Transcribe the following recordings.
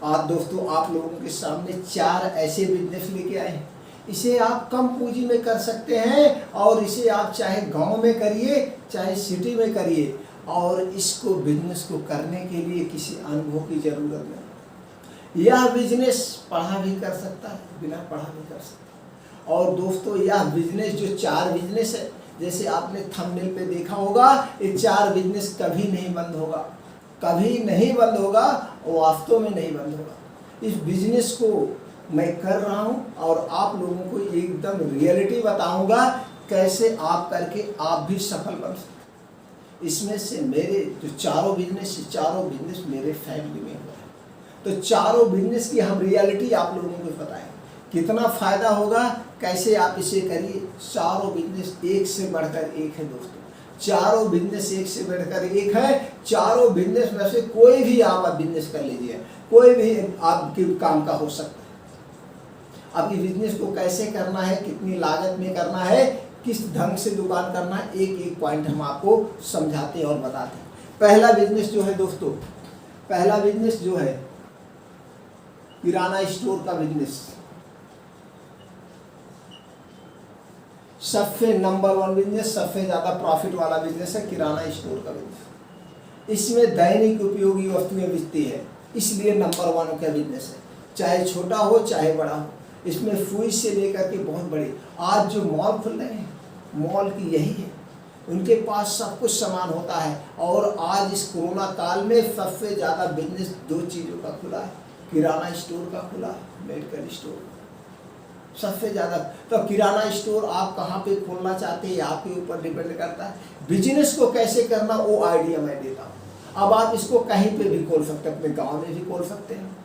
आज दोस्तों आप लोगों के सामने 4 ऐसे बिजनेस लेके आए हैं। इसे आप कम पूंजी में कर सकते हैं और इसे आप चाहे गांव में करिए चाहे सिटी में करिए, और इसको बिजनेस को करने के लिए किसी अनुभव की जरूरत नहीं। यह बिजनेस पढ़ा भी कर सकता है, बिना पढ़ा भी कर सकता है। और दोस्तों यह बिजनेस जो 4 बिजनेस है, जैसे आपने थंबनेल पे देखा होगा, ये 4 बिजनेस कभी नहीं बंद होगा, कभी नहीं बंद होगा, वास्तव में नहीं बंद होगा। इस बिजनेस को मैं कर रहा हूँ और आप लोगों को एकदम रियलिटी बताऊंगा कैसे आप करके आप भी सफल बन सकते। इसमें से मेरे जो 4 बिजनेस मेरे फैमिली में हुआ है। तो 4 बिजनेस की हम रियलिटी आप लोगों को बताएं, कितना फायदा होगा, कैसे आप इसे करिए। 4 बिजनेस एक से बढ़कर एक है दोस्तों, 4 बिजनेस एक से बढ़कर एक है। 4 बिजनेस में से कोई भी आप बिजनेस कर लीजिए, कोई भी आपके काम का हो सकता है। अब ये बिजनेस को कैसे करना है, कितनी लागत में करना है, किस ढंग से दुकान करना है, एक एक पॉइंट हम आपको समझाते हैं और बताते हैं। पहला बिजनेस जो है दोस्तों, पहला बिजनेस जो है किराना स्टोर का बिजनेस। सबसे नंबर 1 बिजनेस, सबसे ज्यादा प्रॉफिट वाला बिजनेस है किराना स्टोर का बिजनेस। इसमें दैनिक उपयोगी वस्तुएं बिकती है, इसलिए नंबर 1 का बिजनेस है। चाहे छोटा हो चाहे बड़ा हो, इसमें फुई से लेकर के बहुत बड़े आज जो मॉल खुल रहे हैं, मॉल की यही है, उनके पास सब कुछ सामान होता है। और आज इस कोरोना काल में सबसे ज़्यादा बिजनेस 2 चीज़ों का खुला है, किराना स्टोर का खुला है, मेडिकल स्टोर सबसे ज़्यादा। तो किराना स्टोर आप कहाँ पे खोलना चाहते हैं आपके ऊपर डिपेंड करता है। बिजनेस को कैसे करना वो आइडिया मैं देता हूँ। अब आप इसको कहीं पे भी खोल सकते हैं, अपने गाँव में भी खोल सकते हैं,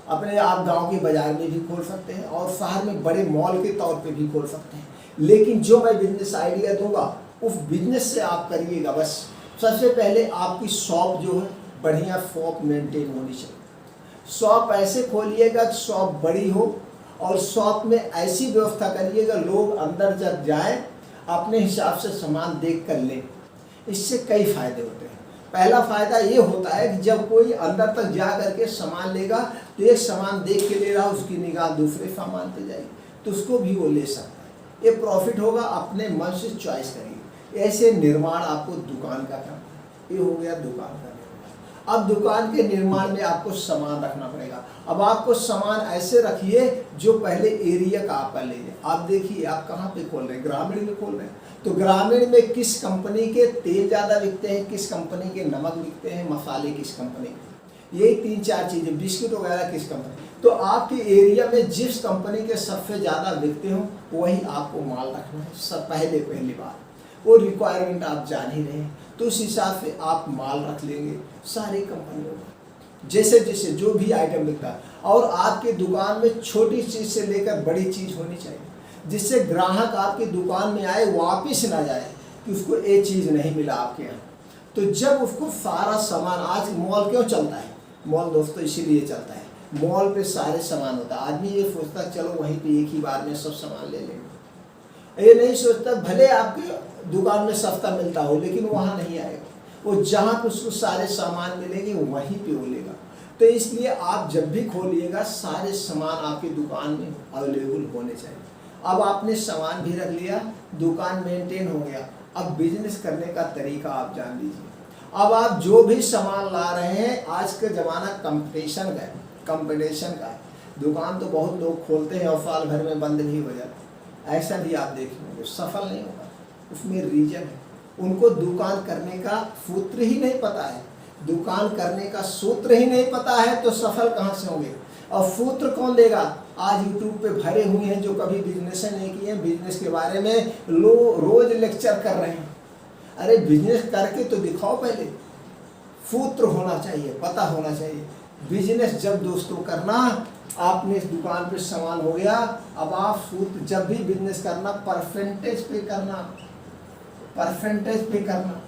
अपने आप गांव के बाजार में भी खोल सकते हैं, और शहर में बड़े मॉल के तौर पे भी खोल सकते हैं। लेकिन जो मैं बिजनेस आइडिया दूंगा उस बिजनेस से आप करिएगा। बस सबसे पहले आपकी शॉप जो है बढ़िया शॉप मेंटेन होनी चाहिए। शॉप ऐसे खोलिएगा कि शॉप बड़ी हो, और शॉप में ऐसी व्यवस्था करिएगा लोग अंदर जब जाएं अपने हिसाब से सामान देख कर लें। इससे कई फायदे होते हैं। पहला फायदा ये होता है कि जब कोई अंदर तक जा करके सामान लेगा तो एक सामान देख के ले रहा, उसकी निगाह दूसरे सामान पे जाएगी तो उसको भी वो ले सकता है। ये प्रॉफिट होगा, अपने मन से चॉइस करिए। ऐसे निर्माण आपको दुकान का करना है। ये हो गया दुकान का निर्माण। अब दुकान के निर्माण में आपको सामान रखना पड़ेगा। अब आपको सामान ऐसे रखिए जो पहले एरिया का आपका ले जाए। आप देखिए आप कहाँ पे खोल रहे हैं, ग्रामीण में खोल रहे हैं, तो ग्रामीण में किस कंपनी के तेल ज़्यादा बिकते हैं, किस कंपनी के नमक बिकते हैं, मसाले किस कंपनी के, यही 3-4 चीज़ें, बिस्किट वगैरह किस कंपनी। तो आपके एरिया में जिस कंपनी के सबसे ज़्यादा बिकते हो वही आपको माल रखना है। सब पहली बात वो रिक्वायरमेंट आप जान ही रहे हैं, तो उस हिसाब से आप माल रख लेंगे सारी कंपनियों का, जैसे जैसे जो भी आइटम बिकता है। और आपके दुकान में छोटी चीज़ से लेकर बड़ी चीज़ होनी चाहिए, जिससे ग्राहक आपकी दुकान में आए वापस ना जाए कि उसको ये चीज़ नहीं मिला आपके यहाँ। तो जब उसको सारा सामान, आज मॉल क्यों चलता है, मॉल दोस्तों इसीलिए चलता है, मॉल पे सारे सामान होता है। आदमी ये सोचता है चलो वहीं पे एक ही बार में सब सामान ले लेंगे, ये नहीं सोचता भले आपके दुकान में सस्ता मिलता हो लेकिन वहाँ नहीं आएगा, वो जहाँ पे उसको सारे सामान मिलेंगे वहीं पे वो लेगा। तो इसलिए आप जब भी खोलिएगा सारे सामान आपकी दुकान में अवेलेबल होने चाहिए। अब आपने सामान भी रख लिया, दुकान मेंटेन हो गया, अब बिजनेस करने का तरीका आप जान लीजिए। अब आप जो भी सामान ला रहे हैं, आज का ज़माना कंपटीशन का है। दुकान तो बहुत लोग खोलते हैं और साल भर में बंद भी हो जाता है, ऐसा भी आप देखेंगे सफल नहीं होगा। उसमें रीजन है, उनको दुकान करने का सूत्र ही नहीं पता है। दुकान करने का सूत्र ही नहीं पता है तो सफल कहाँ से होंगे। और सूत्र कौन देगा, आज यूट्यूब पे भरे हुए हैं जो कभी बिजनेस नहीं किए, बिजनेस के बारे में रोज लेक्चर कर रहे हैं। अरे बिजनेस करके तो दिखाओ, पहले सूत्र होना चाहिए, पता होना चाहिए। बिजनेस जब दोस्तों करना, आपने इस दुकान पे सामान हो गया, अब आप सूत्र जब भी बिजनेस करना परसेंटेज पे करना, परसेंटेज पे करना,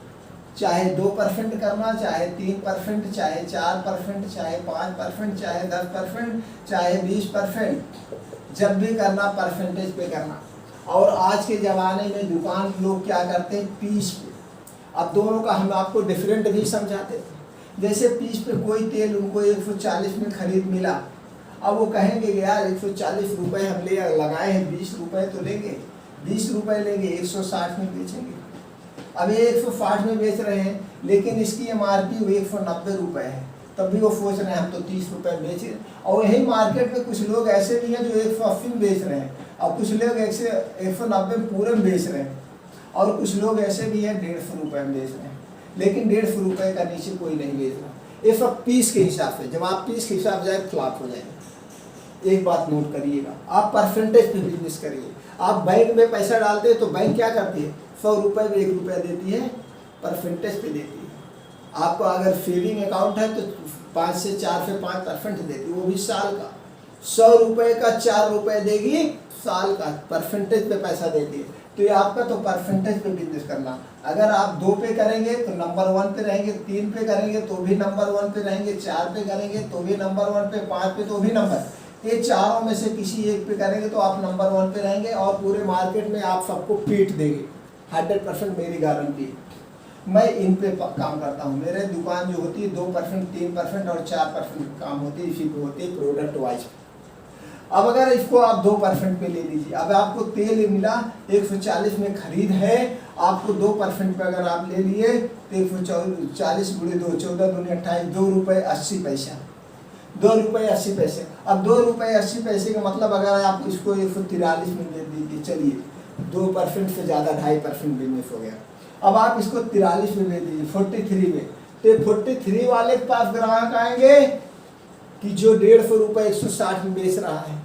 चाहे 2% करना, चाहे 3%, चाहे 4%, चाहे 5%, चाहे 10%, चाहे 20%, जब भी करना परसेंटेज पे करना। और आज के ज़माने में दुकान लोग क्या करते हैं, पीस पे। अब दोनों का हम आपको डिफरेंट भी समझाते थे। जैसे पीस पे कोई तेल उनको 140 में खरीद मिला, अब वो कहेंगे कि यार 140 रुपये हम ले लगाए हैं, 20 रुपये तो लेंगे, 20 रुपये लेंगे, 160 में बेचेंगे। अब ये 160 में बेच रहे हैं, लेकिन इसकी MRP 190 रुपये है, तब भी वो सोच रहे हैं हम तो 30 रुपये बेचे। और यही मार्केट में कुछ लोग ऐसे भी हैं जो 180 में बेच रहे हैं, और कुछ लोग 190 में पूरे में बेच रहे हैं, और कुछ लोग ऐसे भी हैं 150 रुपये में बेच रहे हैं, लेकिन 150 रुपये का नीचे कोई नहीं बेच रहा। ये सब पीस के हिसाब से, जब आप पीस के हिसाब से फ्लॉप हो जाएंगे। एक बात नोट करिएगा, आप परसेंटेज पे बिजनेस करिए। आप बैंक में पैसा डालते हैं तो बैंक क्या करती है, 100 रुपये में 1 रुपया देती है, परसेंटेज पे देती है। आपको अगर सेविंग अकाउंट है तो 5 से 5% देती है, वो भी साल का। 100 रुपये का 4 रुपये देगी साल का, परसेंटेज पे पैसा देती है। तो ये आपका तो परसेंटेज पे बिजनेस करना। अगर आप 2 पे करेंगे तो नंबर 1 पे रहेंगे, 3 पे करेंगे तो भी नंबर 1 पे रहेंगे, 4 पे करेंगे तो भी नंबर 1 पे, 5 पे तो भी नंबर, ये चारों में से किसी एक पे करेंगे तो आप नंबर 1 पे रहेंगे, और पूरे मार्केट में आप सबको पीट देंगे। 100% मेरी गारंटी है। मैं इन पे काम करता हूँ। मेरे दुकान जो होती है 2%, 3% और 4% काम होती है, इसी पे होती है प्रोडक्ट वाइज। अब अगर इसको आप 2% पे ले लीजिए, अब आपको तेल मिला 140 में खरीद है, आपको 2% पे अगर आप ले लिए तो 140 × 2 14 दूनी 28, 2 रुपये 80 पैसा, 2 रुपये 80 पैसे। अब 2 रुपये 80 पैसे का मतलब अगर आप इसको 143 में दे दीजिए, चलिए 2% से ज़्यादा 2.5% बिजनेस हो गया। अब आप इसको 43 में दे दीजिए, 43 में, तो 43 वाले के पास ग्राहक आएंगे कि जो 150 रुपये 160 में बेच रहा है।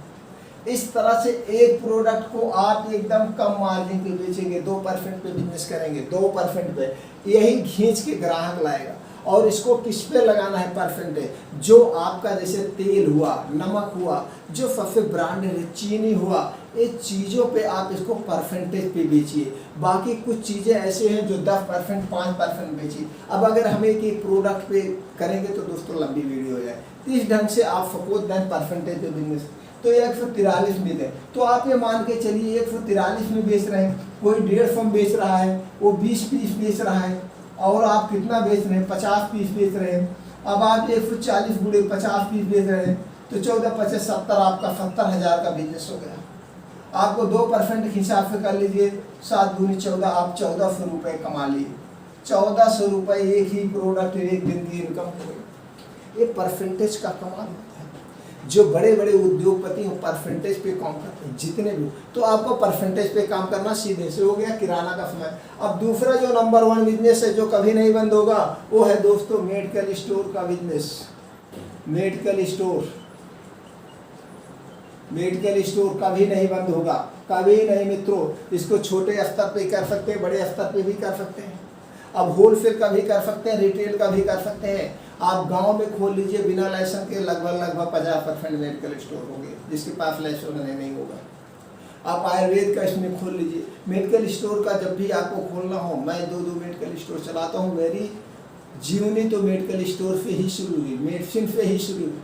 इस तरह से एक प्रोडक्ट को आप एकदम कम मार्जिन पे बेचेंगे, 2% पे बिजनेस करेंगे, 2% पे, यही खींच के ग्राहक लाएगा। और इसको किस पे लगाना है परसेंटेज, जो आपका जैसे तेल हुआ, नमक हुआ, जो सबसे ब्रांडेड है, चीनी हुआ, ये चीज़ों पे आप इसको परसेंटेज पे बेचिए। बाकी कुछ चीज़ें ऐसे हैं जो 10%, 5% बेचिए। अब अगर हम एक प्रोडक्ट पे करेंगे तो दोस्तों लंबी वीडियो हो जाए। इस ढंग से आप सपोज दैन परसेंटेज पे बिजनेस, तो 143 में दे, तो आप ये मान के चलिए 143 में बेच रहे हैं, कोई 150 में बेच रहा है, वो 20 पीस बेच रहा है, और आप कितना बेच रहे हैं, 50 पीस बेच रहे हैं। अब आप 140 × 50 पीस बेच रहे हैं, तो 14 × 5 = 70, आपका 70,000 का बिजनेस हो गया। आपको 2% के हिसाब से कर लीजिए, 7 दूनी 14, आप 1400 रुपये कमा लिए। 1400 रुपये एक ही प्रोडक्ट, एक दिन की इनकम हो गई। ये परसेंटेज का कमाल होता है। जो बड़े बड़े उद्योगपति हैं परसेंटेज पे काम करते हैं, जितने भी, तो आपको परसेंटेज पे काम करना सीधे से हो गया किराना का समय। अब दूसरा जो नंबर 1 बिजनेस है जो कभी नहीं बंद होगा, वो है दोस्तों मेडिकल स्टोर का बिजनेस। मेडिकल स्टोर कभी नहीं बंद होगा, कभी नहीं मित्रों। इसको छोटे स्तर पे कर सकते हैं, बड़े स्तर पे भी कर सकते हैं। अब होलसेल का भी कर सकते हैं, रिटेल का भी कर सकते हैं। आप गांव में खोल लीजिए, बिना लाइसेंस के लगभग 50% मेडिकल स्टोर होंगे, जिसके पास लाइसेंस नहीं होगा। आप आयुर्वेद का इसमें खोल लीजिए। मेडिकल स्टोर का जब भी आपको खोलना हो, मैं 2 मेडिकल स्टोर चलाता हूँ। मेरी जीवनी तो मेडिकल स्टोर से ही शुरू हुई, मेडिसिन से ही शुरू हुई,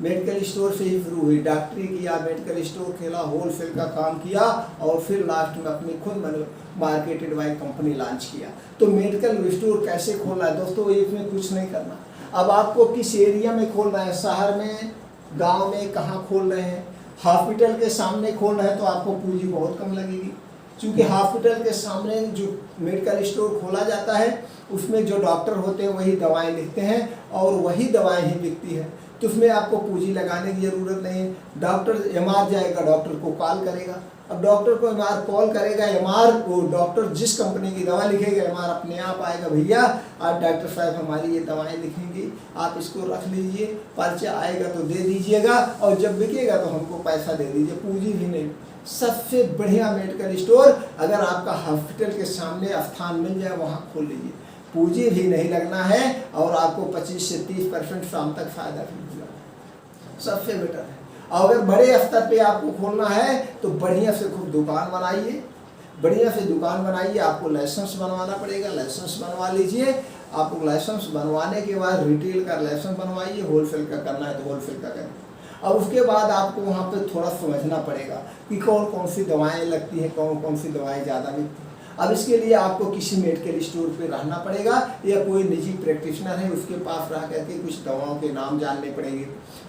मेडिकल स्टोर से ही शुरू हुई। डॉक्टरी किया, मेडिकल स्टोर खेला, होलसेल का काम किया, और फिर लास्ट में अपनी खुद मार्केटेड बाय कंपनी लॉन्च किया। तो मेडिकल स्टोर कैसे खोलना है दोस्तों, इसमें कुछ नहीं करना। अब आपको किस एरिया में खोलना है, शहर में, गांव में, कहाँ खोल रहे हैं। हॉस्पिटल के सामने खोल रहे हैं तो आपको पूंजी बहुत कम लगेगी, क्योंकि हॉस्पिटल के सामने जो मेडिकल स्टोर खोला जाता है उसमें जो डॉक्टर होते हैं वही दवाएं लिखते हैं और वही दवाएं ही बिकती है, तो उसमें आपको पूंजी लगाने की ज़रूरत नहीं है। डॉक्टर एमआर जाएगा, डॉक्टर को कॉल करेगा। अब डॉक्टर को एमआर कॉल करेगा, एमआर वो डॉक्टर जिस कंपनी की दवा लिखेगा, एमआर अपने आप आएगा, भैया आप डॉक्टर साहब हमारी ये दवाएं लिखेंगी, आप इसको रख लीजिए, पर्चा आएगा तो दे दीजिएगा, और जब बिकेगा तो हमको पैसा दे दीजिए, पूंजी भी नहीं। सबसे बढ़िया मेडिकल स्टोर अगर आपका हॉस्पिटल के सामने स्थान मिल जाए वहाँ खोल लीजिए, पूंजी भी नहीं लगना है और आपको 25 से 30% शाम तक फायदा भी मिलेगा, सबसे बेटर है। और अगर बड़े स्तर पे आपको खोलना है तो बढ़िया से खूब दुकान बनाइए, बढ़िया से दुकान बनाइए। आपको लाइसेंस बनवाना पड़ेगा, लाइसेंस बनवा लीजिए। आपको लाइसेंस बनवाने के बाद रिटेल का लाइसेंस बनवाइए, होलसेल का करना है तो होलसेल का करें। और उसके बाद आपको वहाँ पे थोड़ा समझना पड़ेगा कि कौन कौन सी दवाएं लगती हैं, कौन कौन सी दवाएं ज़्यादा बिकती हैं। अब इसके लिए आपको किसी मेडिकल स्टोर पे रहना पड़ेगा या कोई निजी प्रैक्टिशनर है उसके पास रह करके कुछ दवाओं के नाम जानने पड़ेंगे,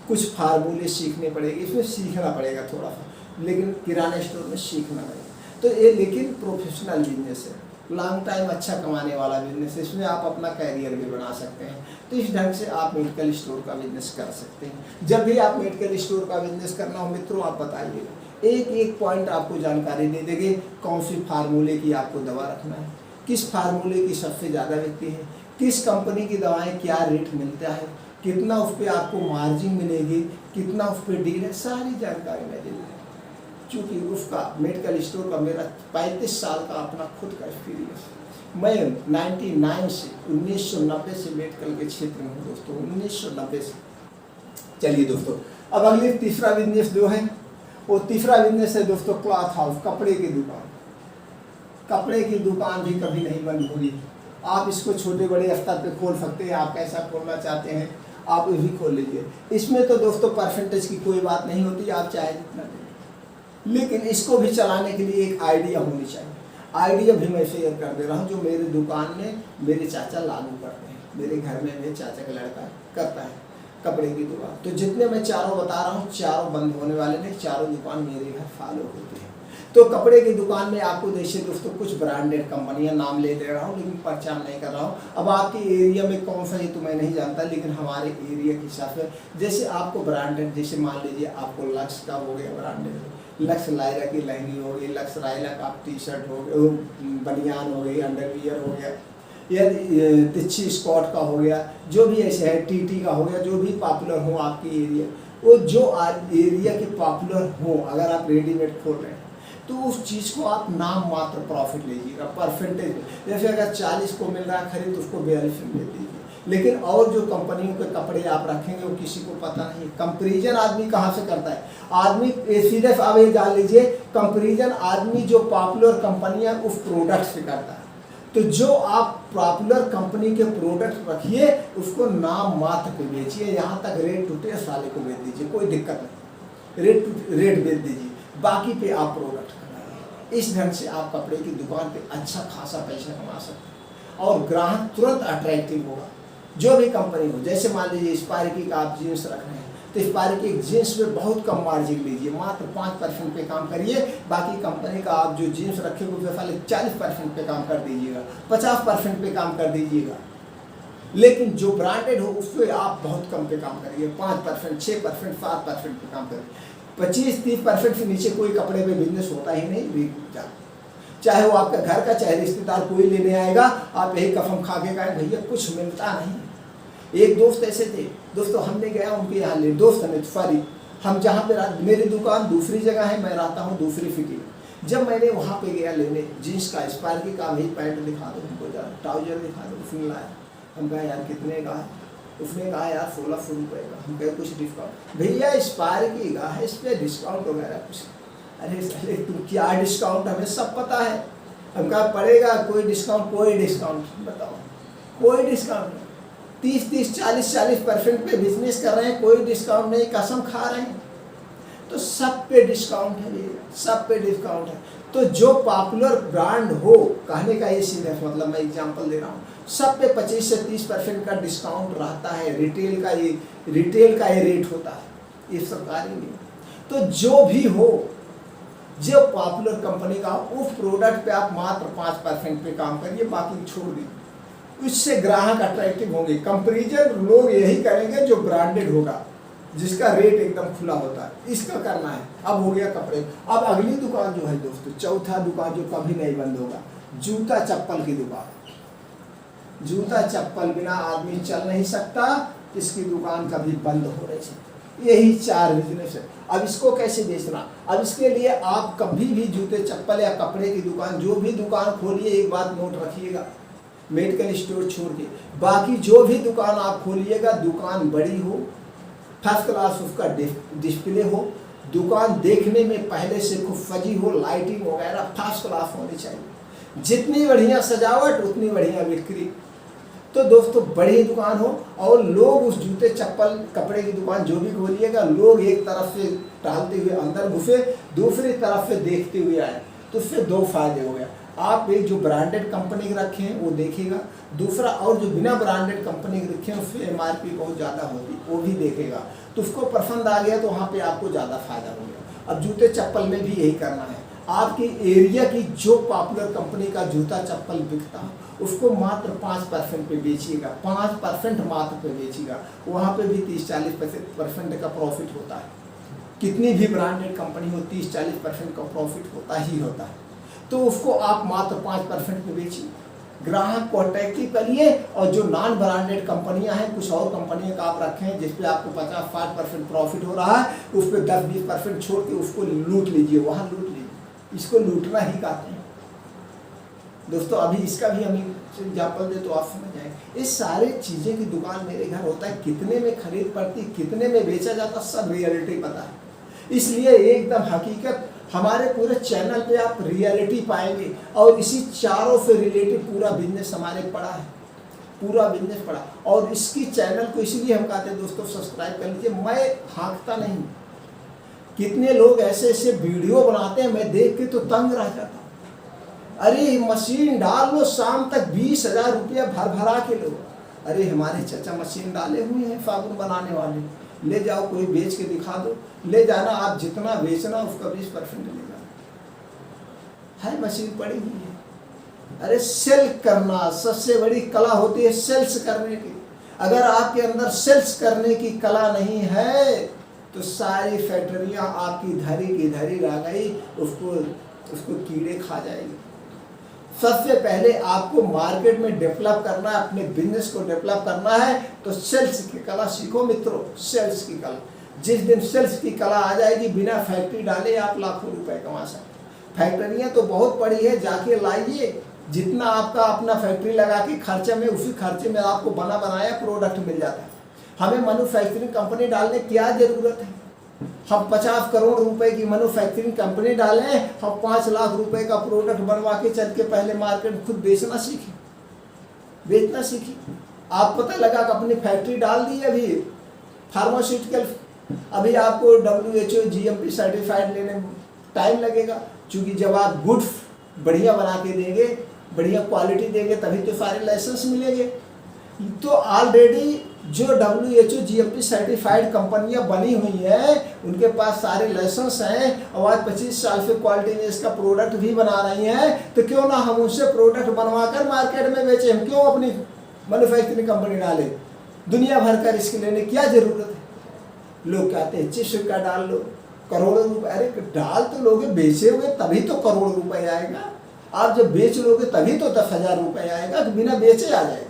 कुछ फार्मूले सीखने पड़ेंगे, इसमें सीखना पड़ेगा थोड़ा सा, लेकिन किराना स्टोर में सीखना पड़ेगा। तो ये लेकिन प्रोफेशनल बिजनेस है, लॉन्ग टाइम अच्छा कमाने वाला बिजनेस है, इसमें आप अपना कैरियर भी बना सकते हैं। तो इस ढंग से आप मेडिकल स्टोर का बिजनेस कर सकते हैं। जब भी आप मेडिकल स्टोर का बिजनेस करना हो मित्रों, आप बताइएगा, एक एक पॉइंट आपको जानकारी दे देंगे, कौन सी फार्मूले की आपको दवा रखना है, किस फार्मूले की सबसे ज़्यादा बिकती है, किस कंपनी की दवाएं क्या रेट मिलता है, कितना उस पर आपको मार्जिन मिलेगी, कितना उस पर डील है, सारी जानकारी मैं दे दूँगा। चूँकि उसका मेडिकल स्टोर का मेरा 35 साल का अपना खुद का एक्सपीरियंस, मैं 1990 से मेडिकल के क्षेत्र में हूँ दोस्तों, 1990 से। चलिए दोस्तों, अब अगले तीसरा बिजनेस जो है वो तीसरा बिजनेस है दोस्तों क्लॉथ हाउस, कपड़े की दुकान। कपड़े की दुकान भी कभी नहीं बंद होगी, आप इसको छोटे बड़े स्तर पे खोल सकते हैं, आप कैसा खोलना चाहते हैं आप ये भी खोल लीजिए। इसमें तो दोस्तों परसेंटेज की कोई बात नहीं होती, आप चाहे जितना दें, लेकिन इसको भी चलाने के लिए एक आइडिया होनी चाहिए। आइडिया भी मैं शेयर कर दे रहा हूँ, जो मेरे दुकान में मेरे चाचा लागू करते हैं, मेरे घर में मेरे चाचा का लड़का करता है कपड़े की दुकान। तो जितने मैं चारों बता रहा हूँ, चारों बंद होने वाले नहीं, चारों दुकान मेरे घर फॉलो होती है। तो कपड़े की दुकान में आपको देखिए दोस्तों कुछ ब्रांडेड कंपनियां नाम ले दे रहा हूँ, लेकिन पहचान नहीं कर रहा हूँ। अब आपके एरिया में कौन सा ये तो मैं नहीं जानता, लेकिन हमारे एरिया के हिसाब से जैसे आपको ब्रांडेड, जैसे मान लीजिए आपको लक्स का हो गया ब्रांडेड, लक्स लायरा की लहंगी हो गई, लक्स लायरा का टी शर्ट हो गया, बनियान हो गई, अंडरवियर हो गया, या तिच्छी स्कॉट का हो गया, जो भी ऐसे है, टीटी का हो गया, जो भी पॉपुलर हो आपकी एरिया, वो जो एरिया के पॉपुलर हो, अगर आप रेडीमेड खोल रहे हैं तो उस चीज़ को आप नाम मात्र प्रॉफिट लीजिएगा, परसेंटेज। जैसे अगर 40 को मिल रहा है खरीद, उसको 42 में दे दीजिए। लेकिन और जो कंपनियों के कपड़े आप रखेंगे वो किसी को पता नहीं। कंपैरिजन आदमी कहाँ से करता है, आदमी सीधे आप ये जान लीजिए, कंपैरिजन आदमी जो पॉपुलर कंपनियां उस प्रोडक्ट से करता है। तो जो आप पॉपुलर कंपनी के प्रोडक्ट रखिए, उसको नाम मात्र पे बेचिए, यहाँ तक रेट टू टेस्ट वाले को बेच दीजिए, कोई दिक्कत नहीं, रेट बेच दीजिए, बाकी पे आप प्रोडक्ट बनाइए। इस ढंग से आप कपड़े की दुकान पे अच्छा खासा पैसा कमा सकते हैं और ग्राहक तुरंत अट्रैक्टिव होगा। जो भी कंपनी हो, जैसे मान लीजिए स्पार्की का आप जीन्स रख रहे हैं, तो स्पार्की एक जीन्स में बहुत कम मार्जिन लीजिए, मात्र 5% पे काम करिए, बाकी कंपनी का आप जो जीन्स रखे हुए वाले 40% पे काम कर दीजिएगा, 50% पे काम कर दीजिएगा। लेकिन जो ब्रांडेड हो उस पर आप बहुत कम पे काम करिए, 5%, 6%, 7% पे काम करिए। 25-30% से नीचे कोई कपड़े पे बिजनेस होता ही नहीं, चाहे वो आपका घर का चाहे रिश्तेदार कोई लेने आएगा, आप यही कसम खा के कहें भैया कुछ मिलता नहीं। एक दोस्त ऐसे थे दोस्तों, हमने गया उनके यहाँ ले, दोस्त ने सॉरी, हम जहाँ पे मेरी दुकान दूसरी जगह है, मैं रहता हूँ दूसरी सिटी में। जब मैंने वहाँ पे गया लेने जीन्स का, स्पार्की का, भाई पैंट दिखा दो हमको, जरा ट्राउजर दिखा दो, उसने लाया। हम कहा यार कितने का है, उसने कहा यार 1600 रुपये का। हम कहे कुछ डिस्काउंट, भैया स्पार्की का है, इस पर डिस्काउंट वगैरह कुछ। अरे तुम क्या डिस्काउंट, हमें सब पता है। हम कहा पड़ेगा कोई डिस्काउंट, कोई डिस्काउंट बताओ, कोई डिस्काउंट नहीं। 30-30, 40-40% पे बिजनेस कर रहे हैं, कोई डिस्काउंट नहीं, कसम खा रहे हैं। तो सब पे डिस्काउंट है भैया, सब पे डिस्काउंट है। तो जो पॉपुलर ब्रांड हो, कहने का ये सीधा मतलब मैं एग्जांपल दे रहा हूँ, सब पे 25 से 30% का डिस्काउंट रहता है। रिटेल का ये रेट होता है, ये सरकारी नहीं। तो जो भी हो, जो पॉपुलर कंपनी का उस प्रोडक्ट पे आप मात्र 5% पे काम करिए, बाकी छोड़ दीजिए। उससे ग्राहक अट्रैक्टिव होंगे। कंपैरिजन लोग यही करेंगे जो ब्रांडेड होगा, जिसका रेट एकदम खुला होता है, इसका करना है। अब हो गया कपड़े। अब अगली दुकान जो है दोस्तों, चौथा दुकान जो कभी नहीं बंद होगा, जूता चप्पल की दुकान। जूता चप्पल बिना आदमी चल नहीं सकता, इसकी दुकान कभी बंद हो नहीं सकती। यही 4 बिजनेस है। अब इसको कैसे बेचना, अब इसके लिए आप कभी भी जूते चप्पल या कपड़े की दुकान, जो भी दुकान खोलिए, एक बात नोट रखिएगा, मेडिकल स्टोर छोड़ के बाकी जो भी दुकान आप खोलिएगा, दुकान बड़ी हो, फर्स्ट क्लास उसका डिस्प्ले हो, दुकान देखने में पहले से खूब सजी हो, लाइटिंग वगैरह फर्स्ट क्लास होनी चाहिए। जितनी बढ़िया सजावट उतनी बढ़िया बिक्री। तो दोस्तों बड़ी दुकान हो और लोग उस जूते चप्पल कपड़े की दुकान जो भी खोलिएगा, लोग एक तरफ से टहलते हुए अंदर घुसे, दूसरी तरफ से देखते हुए आए, तो उससे 2 फायदे हो गया। आप एक जो ब्रांडेड कंपनी के रखे हैं वो देखेगा, दूसरा और जो बिना ब्रांडेड कंपनी के रखे हैं उसमें MRP बहुत ज़्यादा होती वो भी देखेगा। तो उसको पसंद आ गया तो वहाँ पे आपको ज़्यादा फायदा होगा। अब जूते चप्पल में भी यही करना है, आपकी एरिया की जो पॉपुलर कंपनी का जूता चप्पल बिकता है उसको मात्र 5% पे बेचिएगा, 5% मात्र पे बेचिएगा, वहाँ पे भी 30-40% का प्रॉफिट होता है। कितनी भी ब्रांडेड कंपनी हो 30-40% का प्रॉफिट होता ही होता है। तो उसको आप मात्र 5% पे बेचिए, ग्राहक को अट्रैक्टिव करिए। और जो नॉन ब्रांडेड कंपनियां हैं, कुछ और कंपनियां का आप रखें जिस पे आपको 50-60% प्रॉफिट हो रहा है, उस पर 10-20% छोड़ के उसको लूट लीजिए, वहाँ लूट लीजिए। इसको लूटना ही कहते हैं दोस्तों। अभी इसका भी हम एग्जाम्पल दे तो आप समझ जाएंगे। इस सारे चीज़ें की दुकान मेरे घर होता है, कितने में खरीद पड़ती, कितने में बेचा जाता, सब रियलिटी पता है। इसलिए एकदम हकीकत हमारे पूरे चैनल पे आप रियलिटी पाएंगे। और इसी चारों से रिलेटेड पूरा बिजनेस हमारे पड़ा है, पूरा बिजनेस पड़ा। और इसकी चैनल को इसलिए हम कहते हैं दोस्तों सब्सक्राइब कर लीजिए। मैं हाँकता नहीं, कितने लोग ऐसे ऐसे वीडियो बनाते हैं, मैं देख के तो तंग रह जाता हूँ। अरे मशीन डाल लो, शाम तक 20,000 रुपया भर भरा के लो। अरे हमारे चाचा मशीन डाले हुए हैं साबुन बनाने वाले, ले जाओ कोई बेच के दिखा दो, ले जाना, आप जितना बेचना उसका 20% लेगा, है मशीन पड़ी हुई है। अरे सेल करना सबसे बड़ी कला होती है, सेल्स करने की। अगर आपके अंदर सेल्स करने की कला नहीं है तो सारी फैक्ट्रियां आपकी धरी की धरी रह गई, उसको कीड़े खा जाएंगे। सबसे पहले आपको मार्केट में डेवलप करना है, अपने बिजनेस को डेवलप करना है तो सेल्स की कला सीखो मित्रों, सेल्स की कला। जिस दिन सेल्स की कला आ जाएगी, बिना फैक्ट्री डाले आप लाखों रुपए कमा सकते। फैक्ट्रियां तो बहुत पड़ी है, जाके लाइए, जितना आपका अपना फैक्ट्री लगा के खर्चे में, उसी खर्चे में आपको बना बनाया प्रोडक्ट मिल जाता है। हमें मैन्युफैक्चरिंग कंपनी डालने की क्या जरूरत है? हम 50 करोड़ रुपए की मैन्युफैक्चरिंग कंपनी डालें, हम 5 लाख रुपए का प्रोडक्ट बनवा के चल के पहले मार्केट में खुद बेचना सीखें, बेचना सीखें। आप पता लगा कि अपनी फैक्ट्री डाल दी, अभी फार्मास्यूटिकल, अभी आपको WHO GMP सर्टिफाइड लेने में टाइम लगेगा, क्योंकि जब आप गुड बढ़िया बना के देंगे, बढ़िया क्वालिटी देंगे, तभी तो सारे लाइसेंस मिलेंगे। तो ऑलरेडी जो WHO GMP सर्टिफाइड कंपनियां बनी हुई हैं, उनके पास सारे लाइसेंस हैं और आज 25 साल से क्वालिटी में इसका प्रोडक्ट भी बना रही हैं। तो क्यों ना हम उनसे प्रोडक्ट बनवाकर मार्केट में बेचें? हम क्यों अपनी मैन्युफैक्चरिंग कंपनी डालें? दुनिया भर का रिस्क लेने की क्या जरूरत है? लोग कहते हैं 25 का डाल लो, करोड़ों रुपए। अरे डाल तो लोगे, बेचे हुए तभी तो करोड़ रुपए आएगा। आप जब बेच लोगे तभी तो 10,000 रुपए आएगा, तो बिना बेचे आ जाएगा।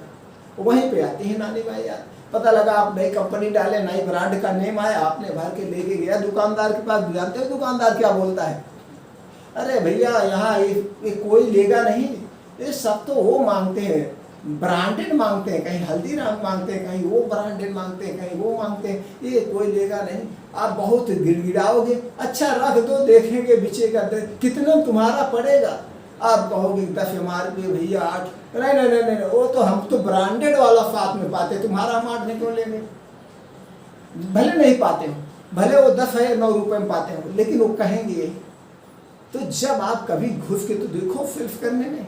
वहीं पे आते हैं नानी भाई यार, पता लगा आप नई कंपनी डाले, नई ब्रांड का नेम आया, आपने भर के लेके गया दुकानदार के पास। जानते हो दुकानदार क्या बोलता है? अरे भैया यहाँ ये कोई लेगा नहीं, ये सब तो वो मांगते हैं, ब्रांडेड मांगते हैं, कहीं हल्दीराम मांगते हैं, कहीं वो ब्रांडेड मांगते हैं, कहीं वो मांगते हैं, ये कोई लेगा नहीं। आप बहुत गिड़गिड़ाओगे, अच्छा रख दो देखेंगे बिचेगा, कितना तुम्हारा पड़ेगा? आप कहोगे 10 MRP भैया 8, नहीं नहीं नहीं नहीं, वो तो हम तो ब्रांडेड वाला साथ में पाते, तुम्हारा हम 8 नहीं क्यों लेंगे? भले नहीं पाते हो, भले वो 10 है 9 रुपए में पाते हो, लेकिन वो कहेंगे। तो जब आप कभी घुस के तो देखो फिल्म करने में,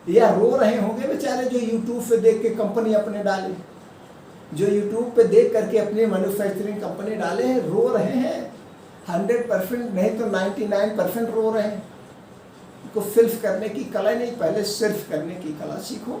या रो रहे होंगे बेचारे जो यूट्यूब पे देख के कंपनी अपने डाले, जो यूट्यूब पे देख करके अपनी मैन्युफैक्चरिंग कंपनी डाले हैं, रो रहे हैं। 100% नहीं तो 99% रो रहे हैं। को सिर्फ करने की कला नहीं, पहले सिर्फ करने की कला सीखो,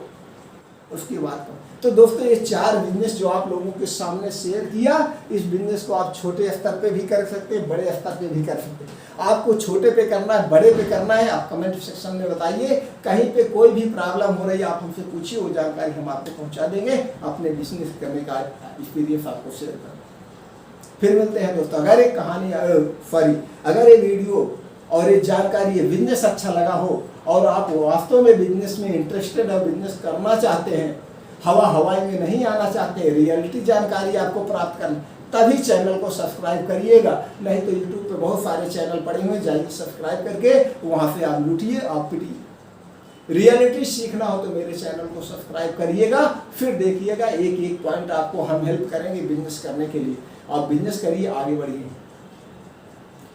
उसकी बात करो। तो दोस्तों ये 4 बिजनेस जो आप लोगों के सामने शेयर किया, इस बिजनेस को आप छोटे स्तर पे भी कर सकते हैं, बड़े स्तर पे भी कर सकते हैं। आपको छोटे पे करना है, बड़े पे करना है, आप कमेंट सेक्शन में बताइए। कहीं पे कोई भी प्रॉब्लम हो रही है आप हमसे पूछिए, वो जानकारी हम आपको पहुँचा देंगे। अपने बिजनेस करने का एक्सपीरियंस आपको शेयर करें। फिर मिलते हैं दोस्तों। अगर एक कहानी अगर ये वीडियो और ये जानकारी, ये बिजनेस अच्छा लगा हो और आप वास्तव में बिजनेस में इंटरेस्टेड और बिजनेस करना चाहते हैं, हवाई में नहीं आना चाहते, रियलिटी जानकारी आपको प्राप्त करना, तभी चैनल को सब्सक्राइब करिएगा। नहीं तो यूट्यूब पे बहुत सारे चैनल पड़े हुए, जाइए सब्सक्राइब करके वहाँ से आप लूटिए, आप पिटिए। रियलिटी सीखना हो तो मेरे चैनल को सब्सक्राइब करिएगा, फिर देखिएगा एक एक पॉइंट आपको हम हेल्प करेंगे बिजनेस करने के लिए। आप बिजनेस करिए, आगे बढ़िए।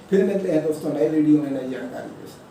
फिर मिलते हैं दोस्तों नए वीडियो में नई जानकारी के साथ।